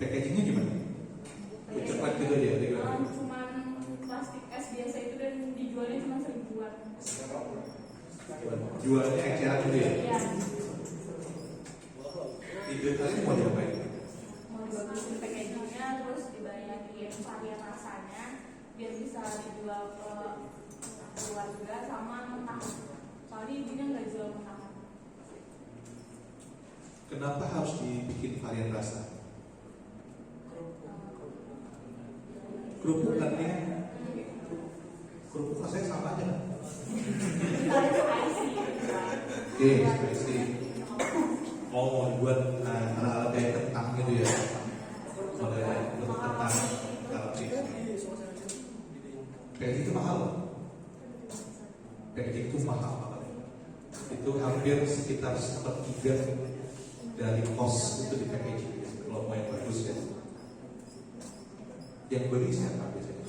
Packagingnya gimana? Cepat gitu aja. Cuman plastik es biasa itu dan dijualnya cuma 1000-an. Jualnya eceran gitu ya? Iya. Ide kalian mau diapain? Mau dibagusin packagingnya, terus dibanyakin varian rasanya biar bisa dijual ke keluarga sama mentah. Soalnya ibunya nggak jual mentah. Kenapa harus dibikin varian rasa? Kerupuk kan ya? Kerupuk rasanya sama aja kan? Oke, spicy. Mau dibuat ala-ala kayak kentang gitu ya? Model bentuk kentang galaksi. Packaging itu mahal. Packaging itu mahal banget. Itu hampir sekitar 1/3 dari cost itu di packaging. Kalau mau yang bagus ya. Yang beli siapa biasanya?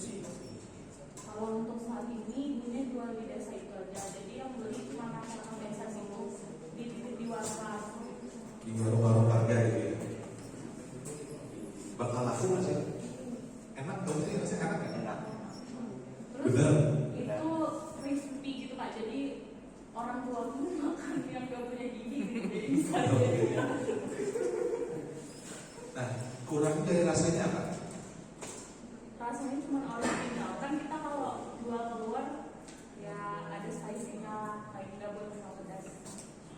Kalau untuk saat ini ibunya jual di desa itu aja, jadi yang beli cuma masyarakat desa situ di warung. Di warung-warung warga gitu ya. Bakal laku nggak sih? Enak dong sih, rasanya enak ya? Enak. Terus Bener. itu crispy gitu Pak, jadi orang tua pun makan yang gak punya gigi gitu, jadi bisa aja. Nah, kurang dari rasanya apa? Rasanya cuma original, kan kita kalau jual keluar ya ada spicy-nya lah, kayak nggak buat terlalu pedas.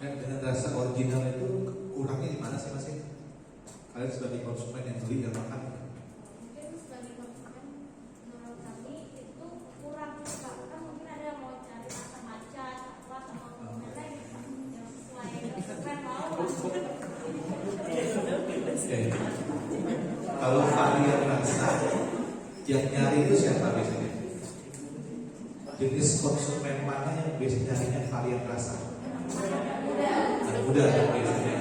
Dengan rasa original itu kurangnya di mana sih masih? Kalian sebagai konsumen yang beli dan makan. Mungkin sebagai konsumen menurut kami itu kurang suka, kan mungkin ada yang mau cari rasa matcha, coklat sama merah yang sesuai konsumen mau. Kalau varian rasa yang nyari itu siapa biasanya? Jenis konsumen mana yang biasanya nyarinya varian rasa? Anak muda biasanya.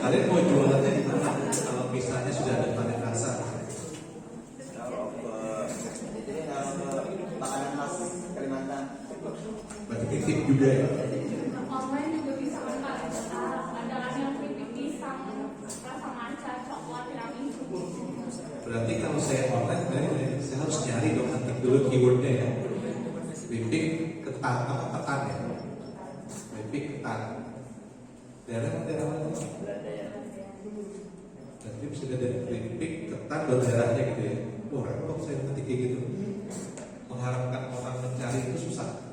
Kalian mau jualannya di mana? Kalau misalnya sudah ada varian rasa? Kalau makanan khas Kalimantan. Berarti titip juga ya? Online juga bisa kan Pak, ada yang keripik pisang, rasa matcha, coklat, tiramisu. Berarti kalau saya online, saya harus nyari dong, nanti dulu keywordnya ya. Keripik ketan, apa ketan ya? Keripik ketan. Daerah mana? Belanda ya. Nanti bisa dari keripik ketan dan daerahnya gitu ya. Oh repot saya nanti kayak gitu. Mengharapkan orang mencari itu susah.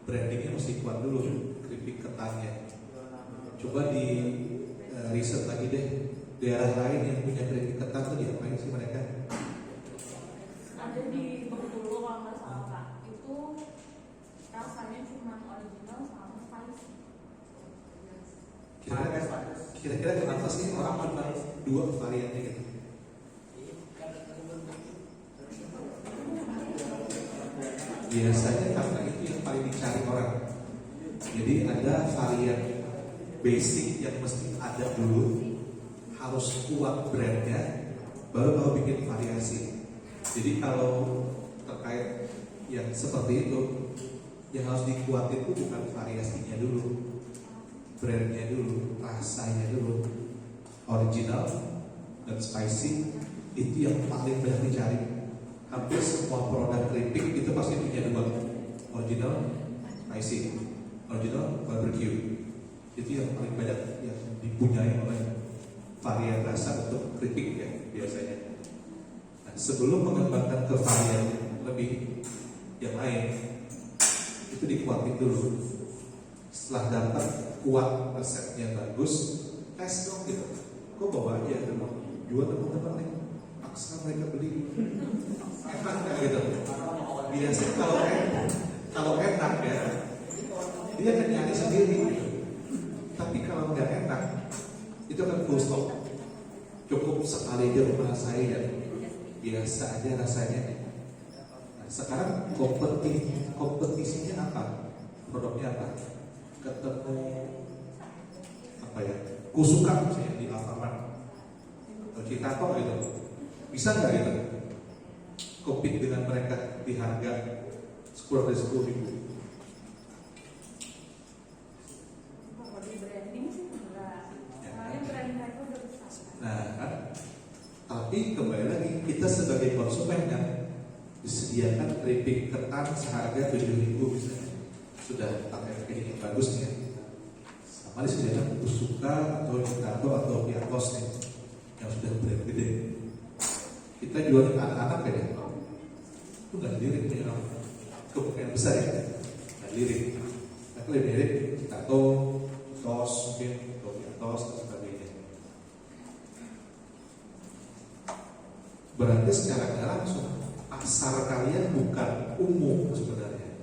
Brandingnya mesti kuat dulu, keripik ketannya. Coba di riset lagi deh, daerah lain yang punya keripik ketan tuh diapain sih mereka? Ada di Bengkulu kalau nggak salah Pak, itu rasanya cuma original sama spicy. Kira-kira kenapa sih orang cuma 2 variannya gitu? Biasanya karena itu yang paling dicari orang. Jadi ada varian basic yang mesti ada dulu, harus kuat brandnya, baru bikin variasi. Jadi kalau terkait yang seperti itu, yang harus dikuatin itu bukan variasinya dulu, brandnya dulu, rasanya dulu, original dan spicy itu yang paling banyak dicari. Hampir semua produk keripik itu pasti punya 2, original, spicy, original, barbecue. Itu yang paling banyak yang dipunyai oleh varian rasa untuk keripik ya biasanya. Nah, sebelum mengembangkan ke varian lebih yang lain, itu dikuatin dulu. Setelah dapat kuat, resepnya bagus, tes dong gitu. Kok bawa aja ke jual teman-teman nih, paksa mereka beli. Enak nggak gitu? Biasanya kalau enak ya, dia akan nyari sendiri gitu. Tapi kalau nggak enak, itu kan full stop. Cukup sekali aja merasain dan biasa aja rasanya. Nah, sekarang kompetisinya apa? Produknya apa? Ketemu apa ya? Kusukan misalnya di Alfamart, Citato gitu. Bisa nggak gitu? Compete dengan mereka di harga 10 ribu. Kalau di branding sih enggak. Soalnya Tapi kembali lagi kita sebagai konsumen kan disediakan keripik ketan seharga 7.000 misalnya, sudah pakai packaging yang bagus nih ya. Sama disediakan Usuka atau Nintendo atau Piatos nih yang sudah brand gede. Kita jual ke anak-anak ya, itu nggak lirik punya kemungkinan besar ya, nggak lirik. Tapi lebih lirik Nintendo, Tos mungkin, atau Piatos dan sebagainya. Berarti secara nggak langsung pasar kalian bukan umum sebenarnya.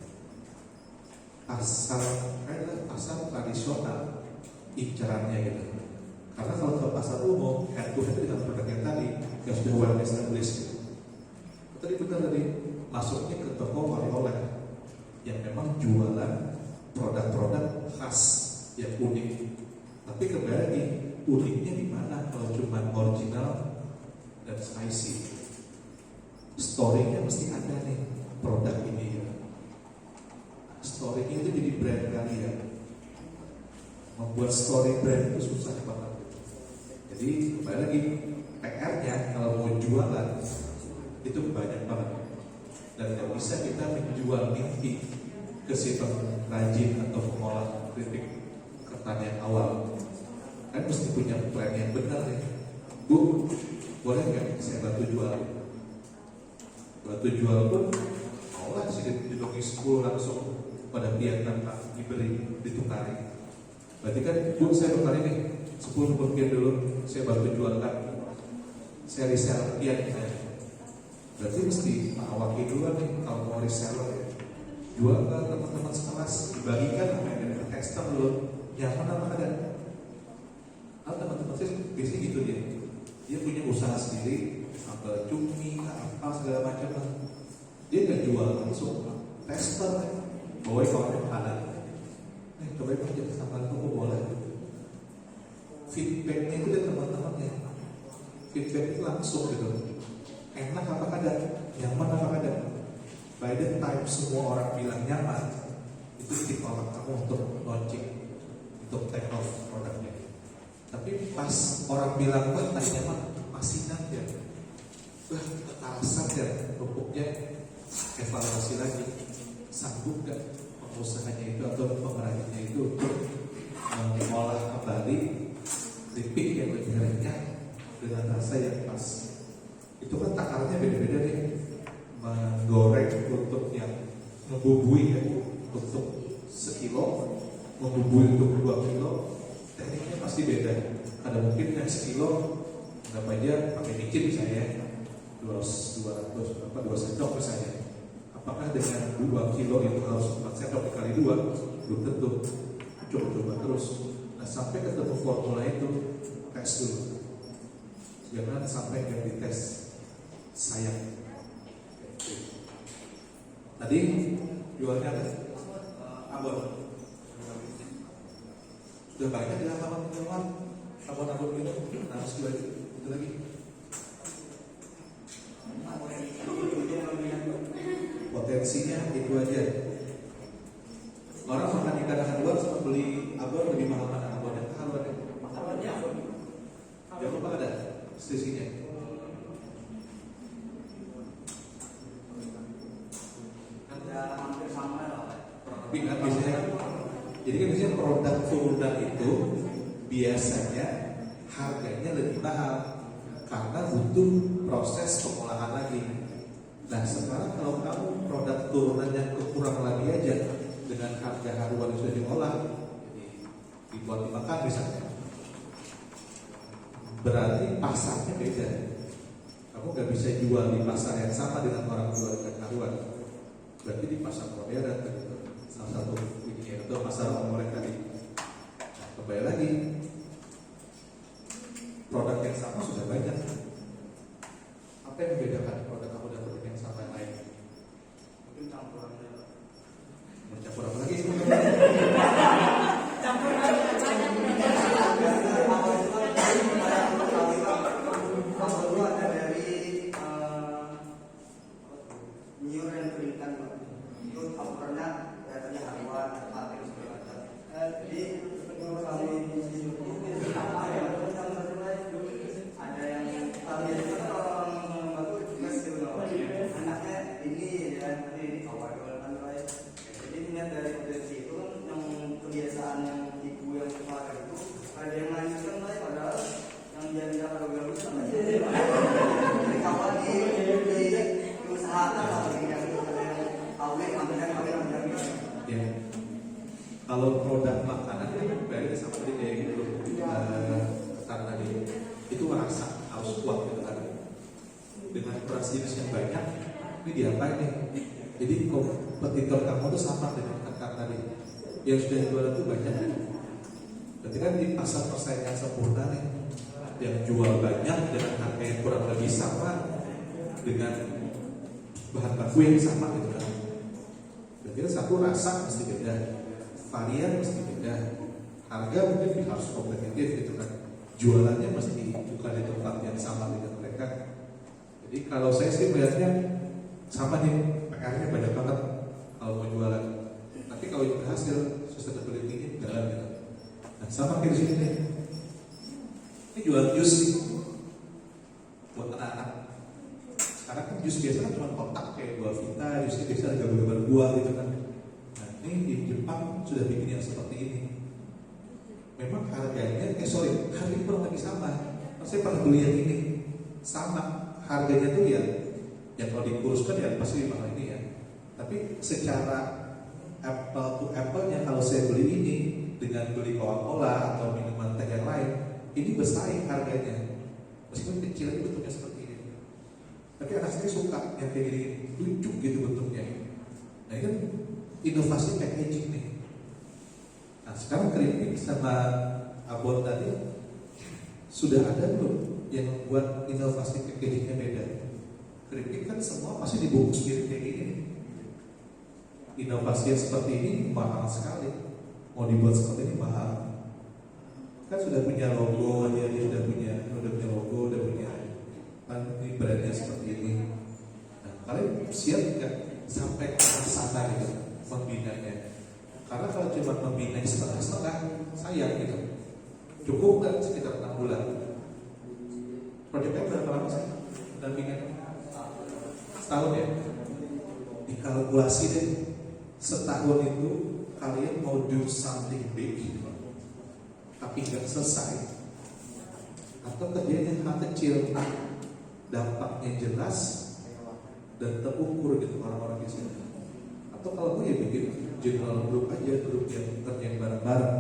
Pasar kalian pasar tradisional incarannya gitu. Karena kalau ke pasar umum, head to head dengan produk yang tadi yang sudah well established gitu. Tadi benar tadi masuknya ke toko oleh-oleh yang memang jualan produk-produk khas yang unik. Tapi kembali lagi uniknya di mana kalau cuma original dan spicy? Story-nya mesti ada nih produk ini ya. Story-nya itu jadi brand kalian. Membuat story brand itu susah banget. Jadi kembali lagi PR-nya kalau mau jualan itu banyak banget. Dan tidak bisa kita menjual mimpi ke si pengrajin atau pengolah keripik ketan yang awal. Kan mesti punya plan yang benar ya. Bu, boleh nggak saya bantu jual? Bantu jual pun maulah sih dibagi 10 langsung pada pihak tanpa diberi ditukari. Berarti kan Bu saya tukar ini 10 rupiah dulu, saya bantu jualkan, saya resell pihak saya. Berarti mesti mengawaki dulu nih kalau mau reseller ya. Jual ke teman-teman sekelas, dibagikan apa yang ada tester dulu, nyaman apa ada. Kalau teman-teman saya biasanya gitu dia punya usaha sendiri, sambal cumi, apa segala macam lah. Dia nggak jual langsung, tester, bawa ke orang makanan. Coba aja sambal toko boleh. Feedbacknya itu dari teman-temannya. Feedback itu langsung gitu. Enak apa kadang, nyaman apa kadang. By the time semua orang bilang nyaman, itu tip orang kamu untuk launching, untuk take off produknya. Tapi pas orang bilang wah tadi nyaman, asinan ya, wah ketalasan ya, pupuknya evaluasi lagi, sanggup gak pengusahanya itu atau pengrajinnya itu untuk mengolah kembali keripik yang lebih renyah dengan rasa yang pas. Itu kan takarannya beda-beda nih. Menggoreng untuk yang membubui ya, untuk sekilo, membubui untuk 2 kilo, tekniknya pasti beda. Ada mungkin yang sekilo nggak aja pakai micin misalnya 2 sendok misalnya. Apakah dengan 2 kilo itu harus 4 sendok dikali 2? Belum tentu. Coba-coba terus. Nah sampai ketemu formula itu, tes dulu. Jangan sampai nggak dites, sayang. Tadi jualnya apa? Abon. Sudah banyak di halaman teman abon-abon gitu. Nah, harus jual itu lagi. Potensinya itu aja. Orang makan ikan haluan sama beli abon lebih mahal mana abonnya? Haluan ya? Abonnya abon. Jangan lupa ada selisihnya. Hampir sama lah. Tapi kan biasanya, jadi kan biasanya produk turunan itu biasanya harganya lebih mahal karena butuh proses pengolahan lagi. Nah sekarang kalau kamu produk turunan yang kekurang lagi aja dengan harga haruan yang sudah diolah, jadi dibuat dimakan misalnya, berarti pasarnya beda. Kamu nggak bisa jual di pasar yang sama dengan orang jual ikan haruan. Berarti di pasar modern gitu. Salah satu ini atau pasar orang tadi. Nah, kembali lagi produk yang sama sudah banyak. Apa yang membedakan produk kamu dan produk yang sama yang lain? Mungkin campurannya. Mau campur apa lagi? Kalau dulu ada dari nyur dan keringkan, itu campurannya kelihatannya haluan, pakai segala macam. Jadi menurut kami di sini ada yang kami ini diapain nih? Jadi kompetitor kamu tuh sama dengan kakak tadi yang sudah jualan tuh banyak nih. Berarti kan di pasar persaingan sempurna nih, yang jual banyak dengan harga yang kurang lebih sama dengan bahan baku yang sama gitu kan. Berarti kan satu, rasa mesti beda, varian mesti beda, harga mungkin harus kompetitif gitu kan. Jualannya mesti bukan di tempat yang sama dengan mereka. Jadi kalau saya sih melihatnya sama nih, PR-nya banyak banget kalau mau jualan. Tapi kalau yang berhasil, sustainability-nya jalan gitu. Nah sama kayak di sini nih. Ini jual jus nih buat anak-anak. Sekarang kan jus biasa kan cuma kotak kayak buah vita, jusnya biasa ada gambar-gambar buah gitu kan. Nah ini di Jepang sudah bikin yang seperti ini. Memang harganya, harganya kurang lebih sama. Saya pernah beli yang ini, sama harganya tuh ya kalau dikuruskan ya pasti mahal ini ya. Tapi secara apple to apple-nya kalau saya beli ini dengan beli Coca-Cola atau minuman teh yang lain, ini bersaing harganya. Meskipun kecil itu bentuknya seperti ini. Tapi anak saya suka yang kayak gini, lucu gitu bentuknya. Nah ini kan inovasi packaging nih. Nah sekarang keripik sama abon tadi sudah ada belum yang membuat inovasi packagingnya beda? Keripik kan semua pasti dibungkus mirip kayak gini. Inovasi yang seperti ini mahal sekali. Mau dibuat seperti ini mahal. Kan sudah punya logo, dia sudah punya logo, udah punya ini brandnya seperti ini. Nah, kalian siap nggak sampai ke sana gitu membinanya? Karena kalau cuma membina setengah-setengah, sayang gitu. Cukup nggak sekitar 6 bulan? Proyeknya berapa lama sih? Dampingan? Setahun ya? Dikalkulasi deh, setahun itu kalian mau do something big tapi nggak selesai, atau kerjanya hal kecil dampaknya jelas dan terukur gitu orang-orang di sini. Atau kalau gue ya bikin general group aja, grup yang kerjain bareng-bareng.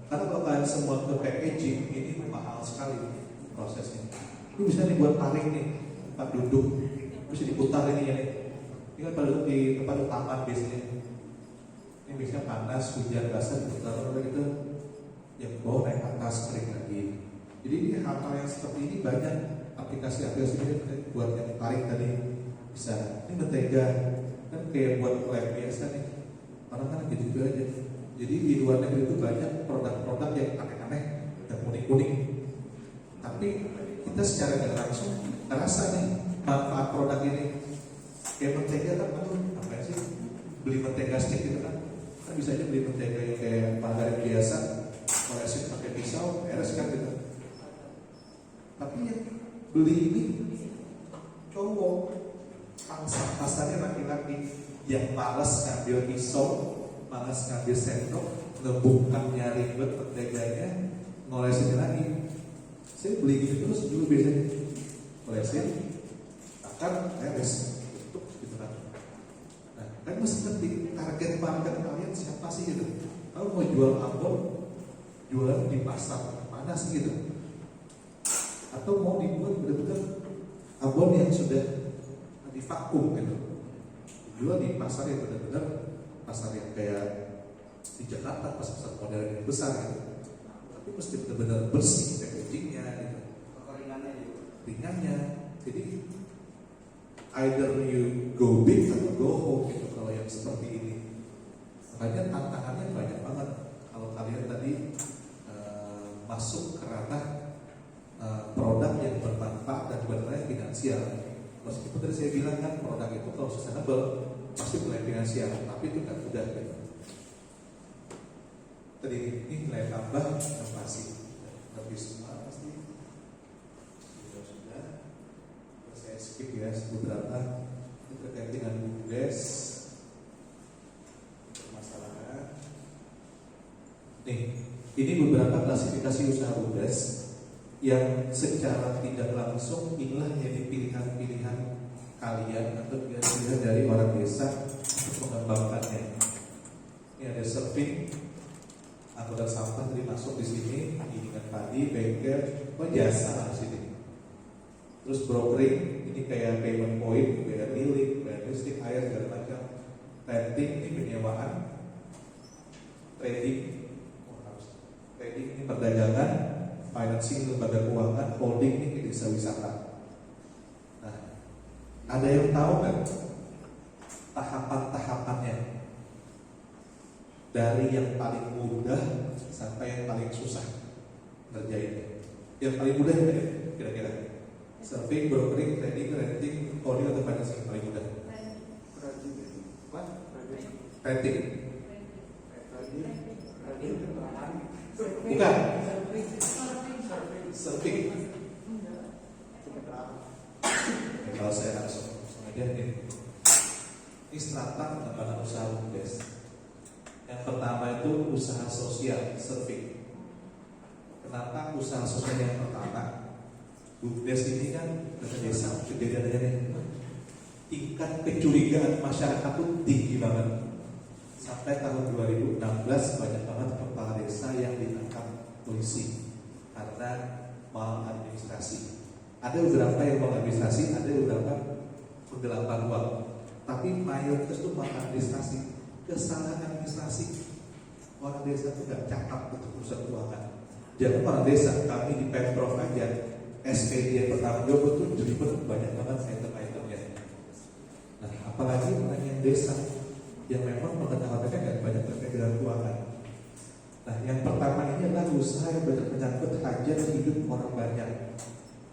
Karena kalau kalian semua ke packaging ini mahal sekali prosesnya. Ini bisa dibuat tarik nih, tempat duduk bisa diputar ini ya nih. Ini kan pada di tempat taman biasanya. Ini biasanya panas, hujan, basah diputar gitu. Yang bawah naik atas kering lagi. Jadi ini hal-hal yang seperti ini banyak aplikasi-aplikasi ini buat yang tarik tadi bisa. Ini mentega kan kayak buat lem biasa nih. Orang kan gitu aja. Jadi di luar negeri itu banyak produk-produk yang aneh-aneh dan unik-unik. Tapi kita secara tidak langsung terasa nih manfaat produk ini. Kayak mentega kan, apa sih? Beli mentega stick gitu kan? Kan bisa aja beli mentega yang kayak margarin biasa, olesin pakai pisau, beres kan gitu. Tapi yang beli ini cowok, pasarnya laki-laki yang malas ngambil pisau, malas ngambil sendok, ngebukanya ribet menteganya, ngolesin lagi. Saya beli gitu terus dulu biasanya, olesin, akan beres, tutup gitu kan. Nah, kan mesti ngerti target market kalian siapa sih gitu. Kalau mau jual abon, jualan di pasar mana sih gitu? Atau mau dibuat benar-benar abon yang sudah divakum gitu, jual di pasar yang benar-benar pasar yang kayak di Jakarta, pasar modern yang besar gitu. Tapi mesti benar-benar bersih packagingnya gitu, ringannya. Jadi either you go big atau go home gitu kalau yang seperti ini. Makanya tantangannya banyak banget kalau kalian tadi masuk ke ranah produk yang bermanfaat dan benar finansial. Meskipun tadi saya bilang kan produk itu kalau sustainable pasti nilai finansial, tapi itu nggak mudah gitu. Tadi ini nilai tambah inovasi, tapi semua pasti sudah. Saya skip ya beberapa terkait dengan BUMDes permasalahan. Nih, ini beberapa klasifikasi usaha BUMDes yang secara tidak langsung inilah jadi pilihan-pilihan kalian atau pilihan dari orang desa untuk mengembangkannya. Ini ada serving, angkutan sampah tadi masuk di sini, gilingan padi, bengkel, jasa di sini. Terus brokering, ini kayak payment point, bayar milik, bayar bayar listrik, air, segala macam. Renting ini penyewaan, trading, trading ini perdagangan, financing lembaga keuangan, holding ini desa wisata. Nah, ada yang tahu nggak tahapan-tahapannya dari yang paling mudah sampai yang paling susah ngerjainnya? Yang paling mudah ya kira-kira? Survey, brokering, trading, renting, holding atau financing paling mudah? Renting. Bukan. Survey. Kalau saya langsung aja ini strata pengembangan usaha BUMDes. Yang pertama itu usaha sosial, survey. Kenapa usaha sosial yang pertama? BUMDes ini kan desa, kejadian-kejadian tingkat kecurigaan masyarakat itu tinggi banget. Sampai tahun 2016 banyak banget kepala desa yang ditangkap polisi karena maladministrasi. Ada beberapa yang maladministrasi, ada beberapa penggelapan uang. Tapi mayoritas itu maladministrasi, kesalahan administrasi. Orang desa itu gak cakap untuk urusan keuangan. Jangan orang desa, kami di Pemprov aja SPD yang pertama jawab itu jelibet banyak banget item-itemnya. Nah, apalagi orang yang desa yang memang pengetahuannya kan banyak terkait dengan keuangan. Nah, yang pertama ini adalah usaha yang menyangkut hajat hidup orang banyak.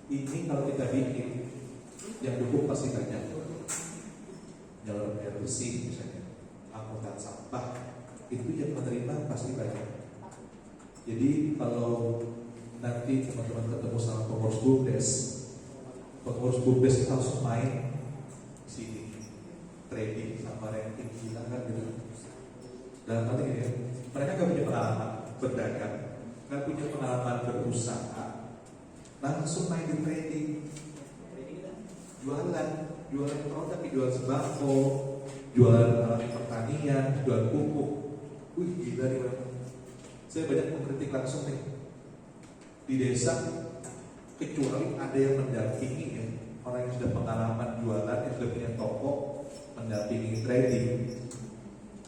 Ini kalau kita bikin, yang dukung pasti banyak. Jalur air bersih misalnya, angkutan sampah, itu yang menerima pasti banyak. Jadi kalau nanti teman-teman ketemu sama pengurus BUMDes itu langsung main di sini, trading sama renting gila kan gitu. Dalam hal ini ya, mereka nggak punya pengalaman berdagang, nggak punya pengalaman berusaha, langsung main di trading, jualan produk, jualan sembako, jualan alat pertanian, jualan pupuk. Wih gila nih bang. Saya banyak mengkritik langsung nih di desa, kecuali ada yang mendampingi ya, orang yang sudah pengalaman jualan, yang sudah punya toko, mendampingi trading,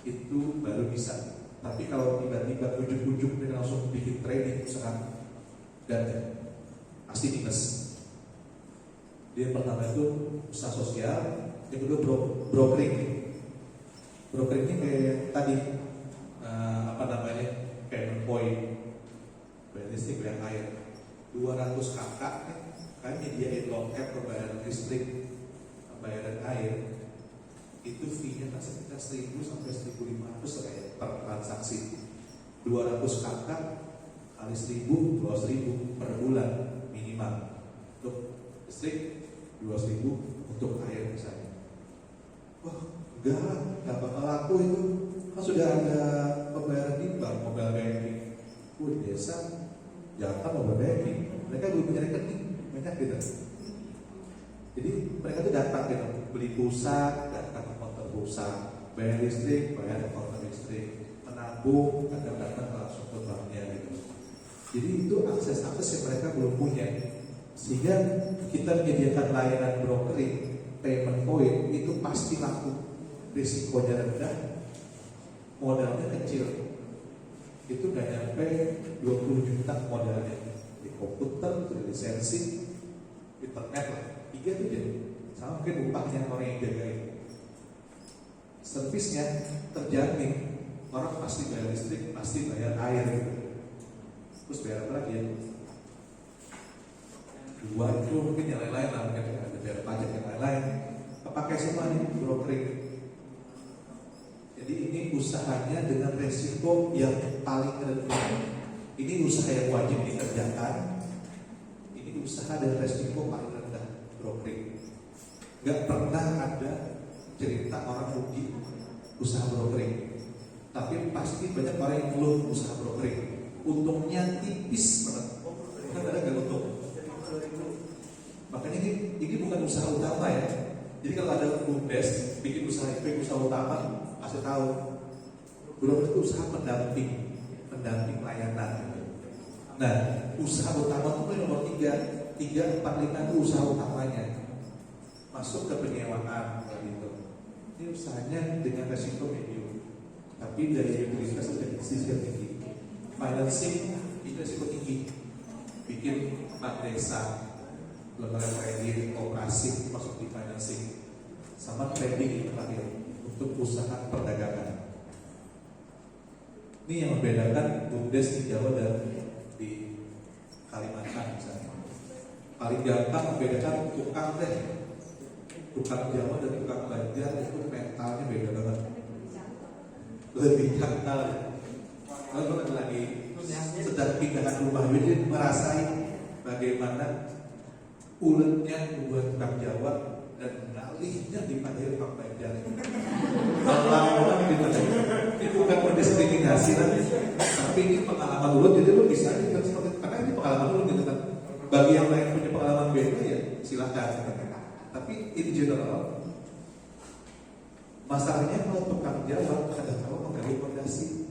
itu baru bisa. Tapi kalau tiba-tiba ujuk-ujuk dia langsung bikin trading usaha, dan pasti minus. Dia pertama itu usaha sosial, yang kedua brokering. Brokering ini kayak tadi kayak menpoin bayar listrik, bayar air 200 kakak kan nyediain loket pembayaran listrik, pembayaran air, itu fee-nya kan sekitar 1.000 sampai 1.500 kayak per transaksi. 200 kakak kali 1.000, 12.000 per bulan minimal untuk listrik, 12.000 untuk air misalnya. Wah enggak bakal laku itu, kan sudah ada pembayaran di bank, mobile banking. Di desa jangan mobile banking, mereka belum punya rekening banyak gitu. Jadi mereka tuh datang gitu, beli pulsa, datang ke konter pulsa, bayar listrik, bayar ke konter listrik, menabung, datang langsung ke banknya gitu. Jadi itu akses-akses yang mereka belum punya. Sehingga kita menyediakan layanan brokering, payment point itu pasti laku, risikonya rendah, modalnya kecil. Itu gak nyampe 20 juta modalnya. Di komputer, di lisensi, internet lah, 3 tuh jadi. Sama mungkin upahnya orang yang jagain. Servisnya terjamin, orang pasti bayar listrik, pasti bayar air gitu. Terus bayar apa lagi ya? 2 itu mungkin yang lain-lain lah, mungkin ada bayar pajak yang lain-lain. Kepakai semua nih brokering. Jadi ini usahanya dengan resiko yang paling rendah. Ini usaha yang wajib dikerjakan. Ini usaha dengan resiko paling rendah, brokering. Gak pernah ada cerita orang rugi usaha brokering. Tapi pasti banyak orang yang belum usaha brokering. Untungnya tipis banget. Kan ada gak untung? Makanya ini bukan usaha utama ya. Jadi kalau ada BUMDes bikin usaha utama, kasih tahu. Belum itu usaha pendamping layanan. Nah, usaha utama itu nomor 3, 4, 5 itu usaha utamanya. Masuk ke penyewaan gitu. Ini usahanya dengan resiko medium, tapi dari utilitas dan bisnis yang tinggi. Financing itu resiko tinggi, bikin bank desa, lembaga kredit, operasi masuk di financing, sama trading yang terakhir untuk usaha perdagangan. Ini yang membedakan BUMDes di Jawa dan di Kalimantan misalnya. Paling gampang membedakan tukang Jawa dan tukang Banjar itu mentalnya beda banget, lebih kental. Kalau lagi sedang pindahan rumah, jadi merasain bagaimana uletnya buat tukang Jawa dan ngalihnya dipanggil tukang Banjar. Lama-lama ini bukan mendiskriminasi tapi ini pengalaman ulet, jadi lu bisa karena ini pengalaman ulet gitu kan. Bagi yang lain punya pengalaman beda ya silahkan. Tapi in general, masalahnya kalau tukang Jawa kadang-kadang menggali fondasi.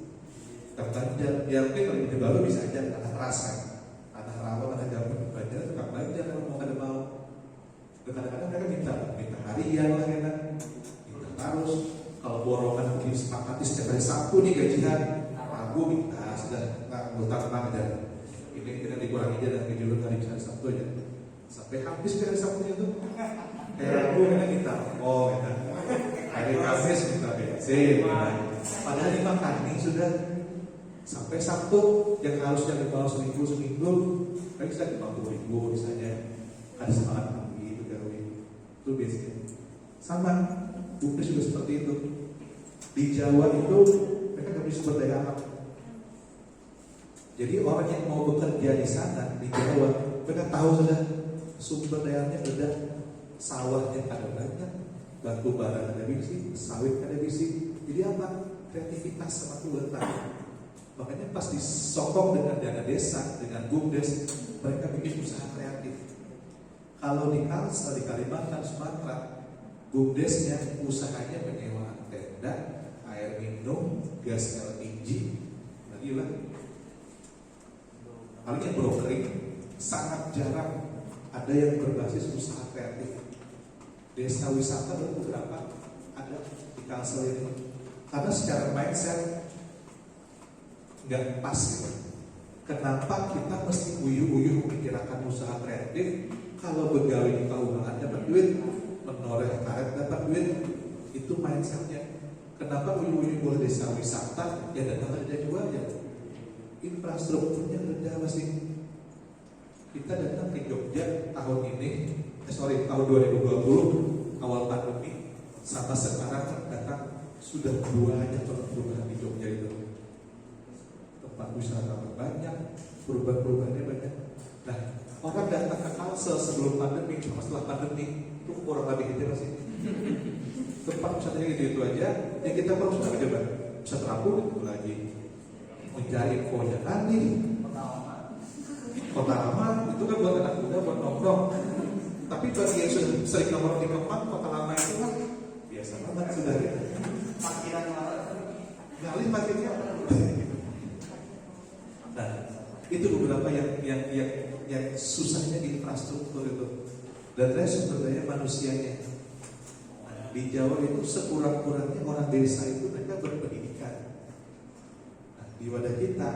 Tukang Banjar, ya mungkin kalau ide baru bisa aja tanah rasa, tanah rawa, tanah gambut. Banjar tukang Banjar kalau mau kada mau. Kadang-kadang mereka minta harian lah kan, minta harus. Kalau borongan mungkin sepakati setiap hari Sabtu nih gajian, Rabu minta sudah nggak ngutang aja. Ini kita dikurangi aja dan kejulur hari Sabtu aja. Sampai habis hari Sabtunya tuh. Kayak Rabu kita oh ya. Hari Kamis minta bensin. Padahal ini makan ini sudah sampai Sabtu yang harusnya dibawa seminggu kan bisa 50.000 misalnya. Ada semangat tinggi pegawai. Itu biasanya. Sama BUMDes juga seperti itu. Di Jawa itu mereka nggak punya sumber daya alam. Jadi orang yang mau bekerja di sana di Jawa, mereka tahu sudah sumber dayanya udah, sawahnya ada banyak, batu bara ada bisi, sawit ada bisi. Jadi apa? Kreativitas sama keulatan. Makanya pas disokong dengan dana desa, dengan BUMDes, mereka bikin usaha kreatif. Kalau di Kalsel, di Kalimantan, Sumatera, BUMDesnya usahanya penyewaan tenda, air minum, gas LPG, lagi lah. Paling yang brokering, sangat jarang ada yang berbasis usaha kreatif. Desa wisata ada beberapa ada di Kalsel ini. Karena secara mindset nggak pas gitu. Kenapa kita mesti uyuh-uyuh memikirkan usaha kreatif kalau pegawai di perumahan dapat duit, menoreh karet dapat duit, itu mindsetnya. Kenapa uyuh-uyuh boleh desa wisata ya datang aja jualnya? Infrastrukturnya rendah masih. Kita datang ke Jogja tahun ini, tahun 2020 awal pandemi sama sekarang datang sudah banyak perubahan di Jogja itu. Tempat wisata banyak, perubahan-perubahannya banyak. Nah, orang datang ke Kalsel sebelum pandemi, sama setelah pandemi itu kurang lebih gitu masih. Tempat wisatanya gitu aja, yang kita perlu sudah coba bisa terampung itu lagi. Mencari infonya nanti Kota Lama itu kan buat anak muda buat nongkrong. Tapi bagi yang sudah sering nongkrong di Kemang, Kota Lama itu kan biasa banget sudah ya. Parkiran Ngalih parkirnya. Nah, itu beberapa yang susahnya di infrastruktur itu. Dan sumber daya manusianya. Nah, di Jawa itu sekurang-kurangnya orang desa itu mereka berpendidikan. Nah, di wadah kita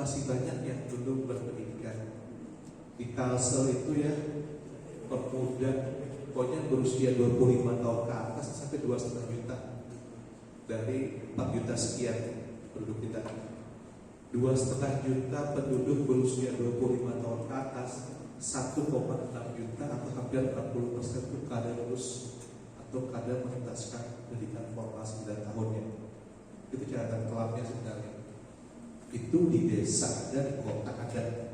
masih banyak yang belum berpendidikan. Di Kalsel itu ya pemuda pokoknya berusia 25 tahun ke atas sampai 2,5 juta dari 4 juta sekian penduduk kita. 2,5 juta penduduk berusia 25 tahun ke atas, 1,6 juta atau hampir 40% itu kadang lulus atau kadang menuntaskan pendidikan formal 9 tahunnya. Itu catatan kelamnya sebenarnya. Itu di desa ada, di kota ada.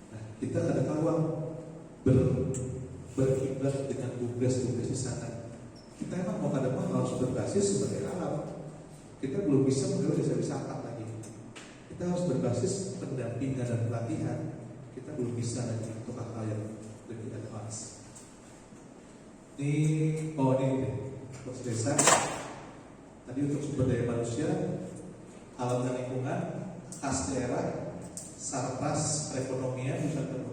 Nah, kita kadang-kadang berkiblat dengan BUMDes di sana. Kita emang mau kadang-kadang harus berbasis sebagai alam. Kita belum bisa menggelar desa wisata lagi. Kita harus berbasis pendampingan dan pelatihan. Kita belum bisa lagi untuk hal-hal yang lebih advance. Ini untuk desa. Tadi untuk sumber daya manusia, alam dan lingkungan, khas daerah, sarpas perekonomian, wisata